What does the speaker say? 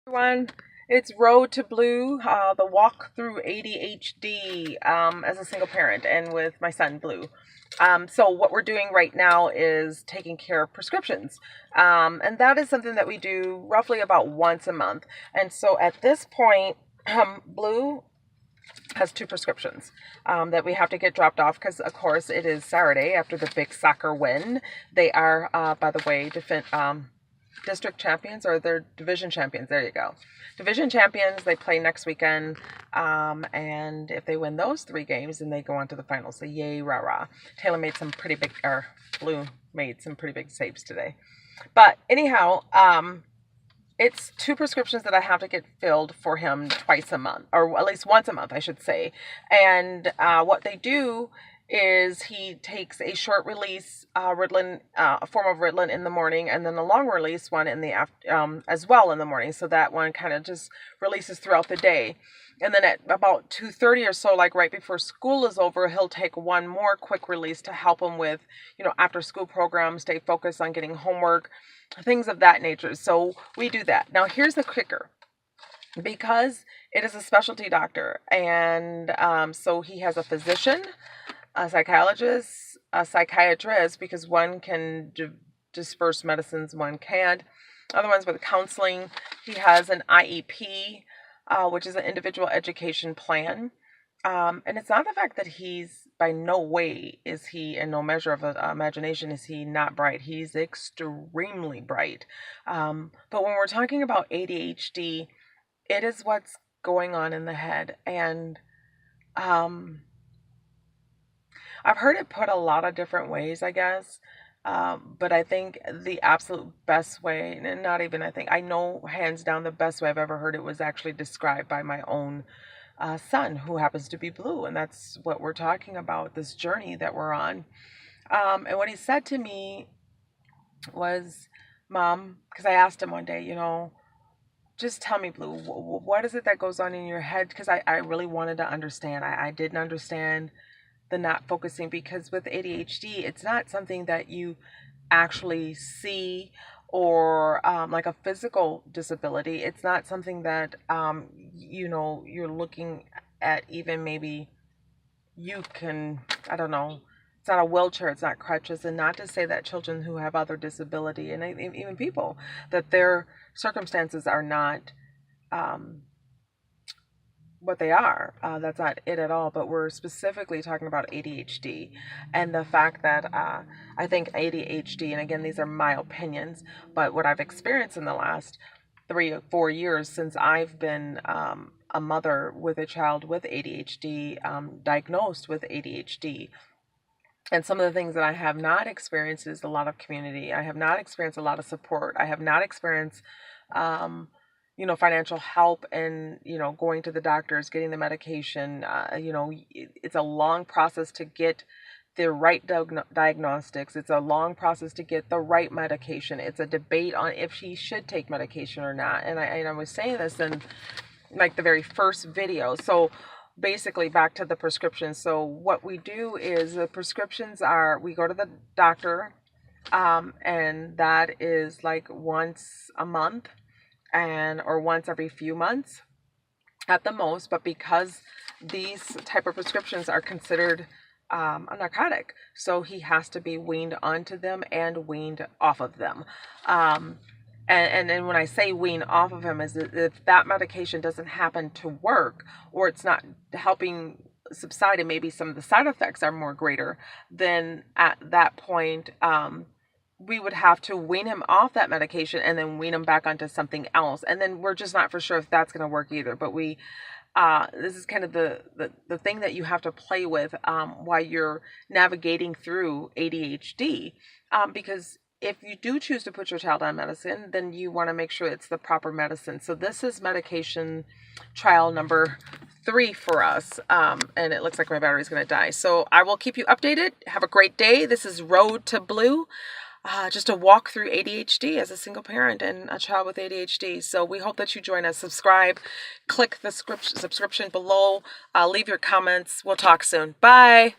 Everyone, it's Road to Blue, the walk through ADHD as a single parent and with my son Blue. So what we're doing right now is taking care of prescriptions, and that is something that we do roughly about once a month. And so at this point, Blue has two prescriptions that we have to get dropped off because, of course, it is Saturday after the big soccer win. They are, by the way, district champions, or they're division champions. There you go. Division champions, they play next weekend. And if they win those three games, then they go on to the finals. So yay, rah, rah. Taylor made some pretty big, or Blue made some pretty big saves today. But anyhow, it's two prescriptions that I have to get filled for him twice a month, or at least once a month, I should say. And what they do is he takes a short release Ritalin, a form of Ritalin in the morning, and then a long release one in the as well in the morning. So that one kind of just releases throughout the day. And then at about 2:30 or so, like right before school is over, he'll take one more quick release to help him with, after school programs, stay focused on getting homework, things of that nature. So we do that. Now here's the kicker. Because it is a specialty doctor, and so he has a physician, a psychologist, a psychiatrist, because one can disperse medicines, one can't. Other ones with counseling. He has an IEP, which is an individual education plan. And it's not the fact that he's, by no way is he, in no measure of imagination, is he not bright. He's extremely bright. But when we're talking about ADHD, it is what's going on in the head. And I've heard it put a lot of different ways, I guess. But I think the absolute best way, and not even I think, I know hands down the best way I've ever heard it was actually described by my own son, who happens to be Blue. And that's what we're talking about, this journey that we're on. And what he said to me was, Mom, because I asked him one day, just tell me, Blue, what is it that goes on in your head? Because I really wanted to understand. I didn't understand the not focusing, because with ADHD, it's not something that you actually see, or like a physical disability. It's not something that, you're looking at, even maybe you can, I don't know, it's not a wheelchair, it's not crutches. And not to say that children who have other disability, and even people, that their circumstances are not what they are. That's not it at all. But we're specifically talking about ADHD, and the fact that I think ADHD, and again, these are my opinions, but what I've experienced in the last 3 or 4 years since I've been a mother with a child with ADHD, diagnosed with ADHD. And some of the things that I have not experienced is a lot of community. I have not experienced a lot of support. I have not experienced, financial help, and, going to the doctors, getting the medication. It's a long process to get the right diagnostics. It's a long process to get the right medication. It's a debate on if she should take medication or not. And I was saying this in like the very first video. So basically, back to the prescriptions. So what we do is, the prescriptions are, we go to the doctor, and that is like once a month, or once every few months at the most. But because these type of prescriptions are considered a narcotic, so he has to be weaned onto them and weaned off of them. And then when I say wean off of him, is if that medication doesn't happen to work, or it's not helping subside, and maybe some of the side effects are more greater, then at that point, we would have to wean him off that medication and then wean him back onto something else. And then we're just not for sure if that's going to work either. But this is kind of the thing that you have to play with while you're navigating through ADHD, because if you do choose to put your child on medicine, then you want to make sure it's the proper medicine. So this is medication trial number 3 for us, and it looks like my battery's going to die. So I will keep you updated. Have a great day. This is Road to Blue. Just a walk through ADHD as a single parent and a child with ADHD. So we hope that you join us. Subscribe, click the subscription below, leave your comments. We'll talk soon. Bye.